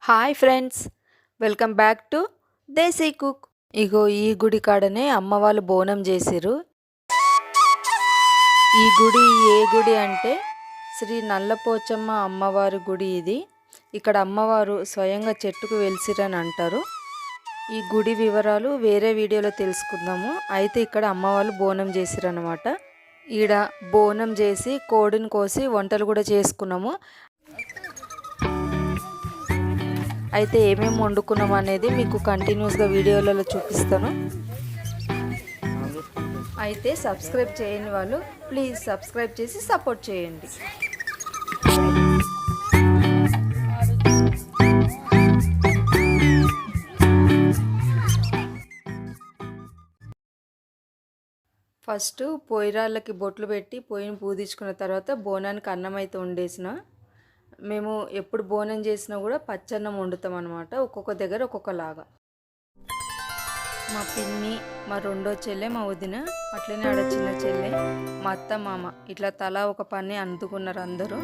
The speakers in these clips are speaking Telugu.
Hi friends, welcome back to Desi cook. ఇగో ఈ గుడి కాడనే అమ్మ వాళ్ళు బోనం చేసిర్రు. ఈ గుడి ఏ గుడి అంటే శ్రీ నల్లపోచమ్మ అమ్మవారి గుడి ఇది. ఇక్కడ అమ్మవారు స్వయంగా చెట్టుకు వెలిసిరని అంటారు. ఈ గుడి వివరాలు వేరే వీడియోలో తెలుసుకుందాము. అయితే ఇక్కడ అమ్మ వాళ్ళు బోనం చేసిరన్నమాట. ఈడ బోనం చేసి కోడిని కోసి వంటలు కూడా చేసుకున్నాము. అయితే ఏమేమి వండుకున్నాం అనేది మీకు కంటిన్యూస్గా వీడియోలలో చూపిస్తాను. అయితే సబ్స్క్రైబ్ చేయని వాళ్ళు ప్లీజ్ సబ్స్క్రైబ్ చేసి సపోర్ట్ చేయండి. ఫస్ట్ పొయ్యిరాళ్ళకి బొట్లు పెట్టి పొయ్యిని పూదించుకున్న తర్వాత బోనానికి అన్నం అయితే వండేసిన. మేము ఎప్పుడు బోనం చేసినా కూడా పచ్చన్నం వండుతాం అనమాట. ఒక్కొక్క దగ్గర ఒక్కొక్కలాగా. మా పిన్ని, మా రెండో చెల్లె, మా వదిన, అట్లనే ఆడ చిన్న చెల్లె, మా అత్త, మామ ఇట్లా తలా ఒక పని అందుకున్నారు అందరూ.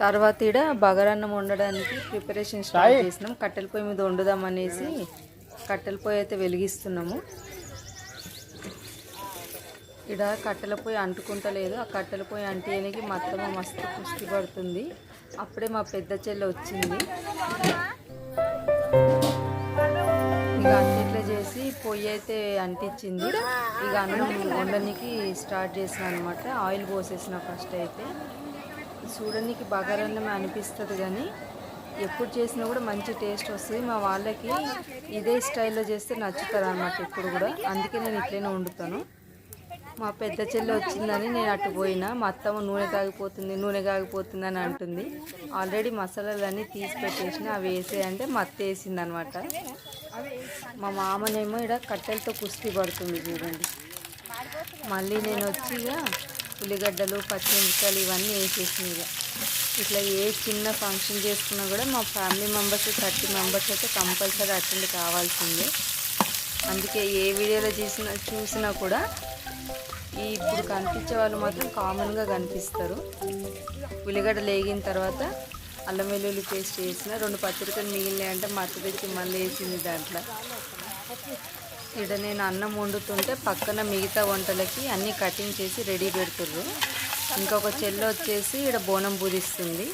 తర్వాత ఈడ బగారన్నం వండడానికి ప్రిపరేషన్ స్టార్ట్ చేసినాం. కట్టెల పొయ్యి మీద వండుదాం అనేసి కట్టెల పొయ్యి అయితే వెలిగిస్తున్నాము. ఇక్కడ కట్టెల పొయ్యి అంటుకుంటలేదు. ఆ కట్టెల పొయ్యి అంటేనికి మా అత్తమ్మ మస్తు కుస్తీ పడుతుంది. అప్పుడే మా పెద్ద చెల్లె వచ్చింది. ఇక అట్లా చేసి పొయ్యి అయితే అంటించింది. ఇక అన్నం వండడానికి స్టార్ట్ చేసిన అనమాట. ఆయిల్ పోసేసిన ఫస్ట్ అయితే. చూడడానికి బగారన్నం అనిపిస్తుంది కానీ ఎప్పుడు చేసినా కూడా మంచి టేస్ట్ వస్తుంది. మా వాళ్ళకి ఇదే స్టైల్లో చేస్తే నచ్చుతారు అనమాట ఇప్పుడు కూడా. అందుకే నేను ఇట్లనే వండుతాను. మా పెద్ద చెల్లి వచ్చిందని నేను అటు పోయినా. మా అత్తమ్మ నూనె కాగిపోతుంది అని అంటుంది. ఆల్రెడీ మసాలాలన్నీ తీసి పెట్టేసిన. అవి వేసేయంటే మా అత్త వేసింది అనమాట. మా మామనేమో ఇక్కడ కట్టెలతో కుస్తీ పడుతుంది చూడండి. మళ్ళీ నేను వచ్చి ఇక ఉల్లిగడ్డలు, పచ్చిమిరపకాయలు ఇవన్నీ వేసేసింది. ఇక ఇట్లా ఏ చిన్న ఫంక్షన్ చేసుకున్నా కూడా మా ఫ్యామిలీ మెంబర్స్ 30 మెంబర్స్ అయితే కంపల్సరీ అటెండ్ కావాల్సిందే. అందుకే ఏ వీడియోలో చూసినా కూడా ఇప్పుడు కనిపించే వాళ్ళు మాత్రం కామన్గా కనిపిస్తారు. ఉల్లిగడ్డలు వేగిన తర్వాత అల్లం వెల్లుల్లి పేస్ట్ వేసిన. 2 పత్రికలు మిగిలినాయి అంటే మా అత్త తెచ్చి మళ్ళీ వేసింది దాంట్లో. ఇక్కడ నేను అన్నం వండుతుంటే పక్కన మిగతా వంటలకి అన్నీ కటింగ్ చేసి రెడీ పెడుతుర్రు. ఇంకొక చెల్లె వచ్చేసి ఇక్కడ బోనం పూజిస్తుంది.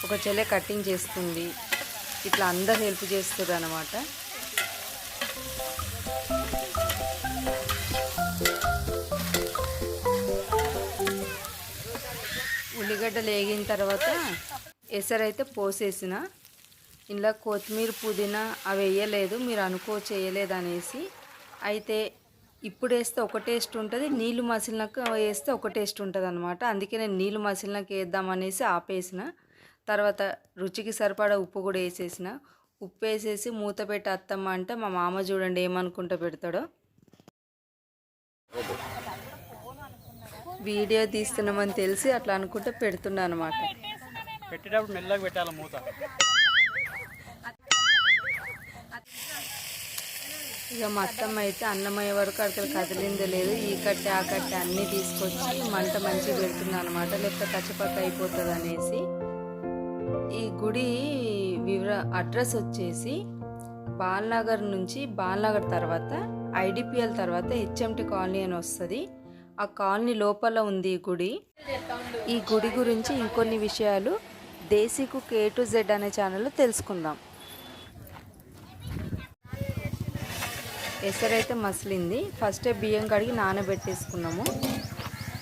ఒక చెల్లె కటింగ్ చేస్తుంది. ఇట్లా అందరు హెల్ప్ చేస్తుర్రు అన్నమాట. ఉల్లిగడ్డలు వేగిన తర్వాత ఎసరైతే పోసేసిన. ఇందులో కొత్తిమీర, పుదీనా అవి వేయలేదు. మీరు అనుకోవచ్చు వేయలేదు అనేసి. అయితే ఇప్పుడు వేస్తే ఒక టేస్ట్ ఉంటుంది, నీళ్ళు మసిలినాక వేస్తే ఒక టేస్ట్ ఉంటుంది అనమాట. అందుకే నేను నీళ్ళు మసిలినాక వేద్దామనేసి ఆపేసిన. తర్వాత రుచికి సరిపడా ఉప్పు కూడా వేసేసిన. ఉప్పు వేసేసి మూత పెట్టి అత్తమ్మ అంటే మా మామ చూడండి ఏమనుకుంటూ పెడతాడో. వీడియో తీస్తున్నామని తెలిసి అట్లా అనుకుంటే పెడుతున్నా అనమాట. పెట్టేటప్పుడు మెల్లగా పెట్టాలి మూత. ఇక మా అత్తమ్మ అయితే అన్నమయ్యే వరకు అక్కడ కదిలిందే లేదు. ఈ కట్టె ఆ కట్టె అన్నీ తీసుకొచ్చి మంట మంచిగా పెడుతున్నా అనమాట. లేకపోతే కచ్చపక్క అయిపోతుంది అనేసి. ఈ గుడి అడ్రస్ వచ్చేసి బాలనగర్ నుంచి, బాలనగర్ తర్వాత ఐడిపిఎల్ తర్వాత హెచ్ఎంటి కాలనీ అని వస్తుంది. ఆ కాలనీ లోపల ఉంది ఈ గుడి. ఈ గుడి గురించి ఇంకొన్ని విషయాలు దేశీ కుక్ A to Z అనే ఛానల్లో తెలుసుకుందాం. ఎసరైతే మసిలింది. ఫస్టే బియ్యం కడిగి నానబెట్టేసుకున్నాము.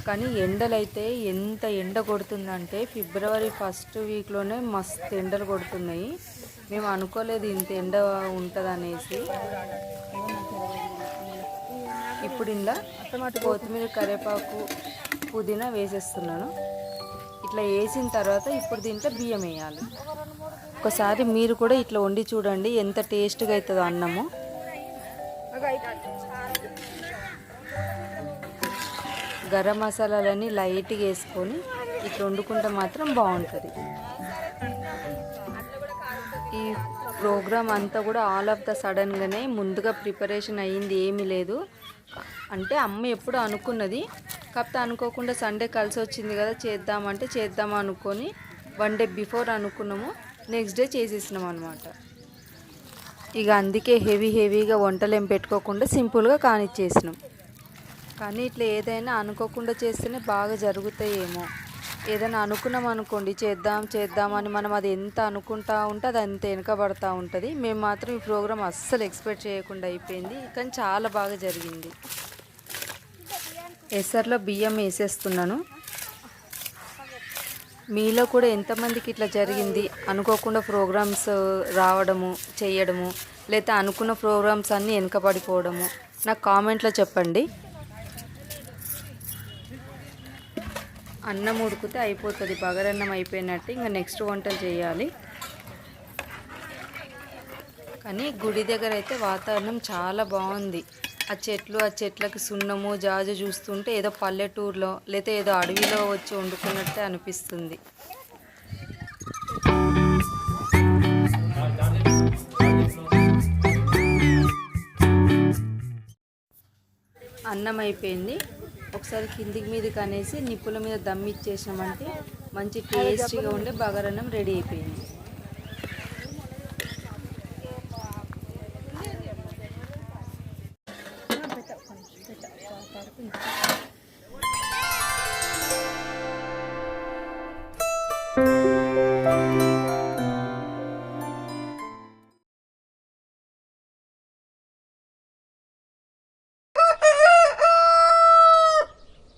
కానీ ఎండలైతే ఎంత ఎండ కొడుతుందంటే ఫిబ్రవరి 1st వీక్లోనే మస్తు ఎండలు కొడుతున్నాయి. మేము అనుకోలేదు ఇంత ఎండ ఉంటుంది అనేసి. ఇప్పుడు ఇందులో కొత్తిమీర, కరివేపాకు, పుదీనా వేసేస్తున్నాను. ఇట్లా వేసిన తర్వాత ఇప్పుడు దీంట్లో బియ్యం వేయాలి. ఒకసారి మీరు కూడా ఇట్లా వండి చూడండి ఎంత టేస్ట్గా అవుతుందో అన్నము. గరం మసాలాలన్నీ లైట్గా వేసుకొని ఇట్లా వండుకుంటే మాత్రం బాగుంటుంది. ఈ ప్రోగ్రామ్ అంతా కూడా ఆల్ ఆఫ్ ద సడన్గానే ముందుగా ప్రిపరేషన్ అయ్యింది ఏమీ లేదు. అంటే అమ్మ ఎప్పుడు అనుకున్నది, కాకపోతే అనుకోకుండా సండే కలిసి వచ్చింది కదా చేద్దాం అనుకొని 1 డే బిఫోర్ అనుకున్నాము, నెక్స్ట్ డే చేసేసినాం అనమాట. ఇక అందుకే హెవీగా వంటలు ఏం పెట్టుకోకుండా సింపుల్గా కానిచ్చేసినాం. కానీ ఇట్లా ఏదైనా అనుకోకుండా చేస్తేనే బాగా జరుగుతాయేమో. ఏదైనా అనుకున్నాం అనుకోండి, చేద్దామని మనం అది ఎంత అనుకుంటా ఉంటే అది అంత వెనకబడతా ఉంటుంది. మేము మాత్రం ఈ ప్రోగ్రామ్ అస్సలు ఎక్స్పెక్ట్ చేయకుండా అయిపోయింది, కానీ చాలా బాగా జరిగింది. ఎసర్లో బియ్యం వేసేస్తున్నాను. మీలో కూడా ఎంతమందికి ఇట్లా జరిగింది, అనుకోకుండా ప్రోగ్రామ్స్ రావడము, చేయడము, లేదా అనుకున్న ప్రోగ్రామ్స్ అన్నీ వెనకబడిపోవడము నాకు కామెంట్లో చెప్పండి. అన్నం ఉడికితే అయిపోతుంది, బగారన్నం అయిపోయినట్టు. ఇంకా నెక్స్ట్ వంటలు చేయాలి. కానీ గుడి దగ్గర అయితే వాతావరణం చాలా బాగుంది. ఆ చెట్లకి సున్నము జాజు చూస్తుంటే ఏదో పల్లెటూరులో లేదా ఏదో అడవిలో వచ్చి వండుకున్నట్టే అనిపిస్తుంది. అన్నం అయిపోయింది. ఒకసారి కిందికి మీదకి అనేసి నిప్పుల మీద దమ్ ఇచ్చేసినామంటే మంచి టేస్టీగా ఉండే బగారన్నం రెడీ అయిపోయింది.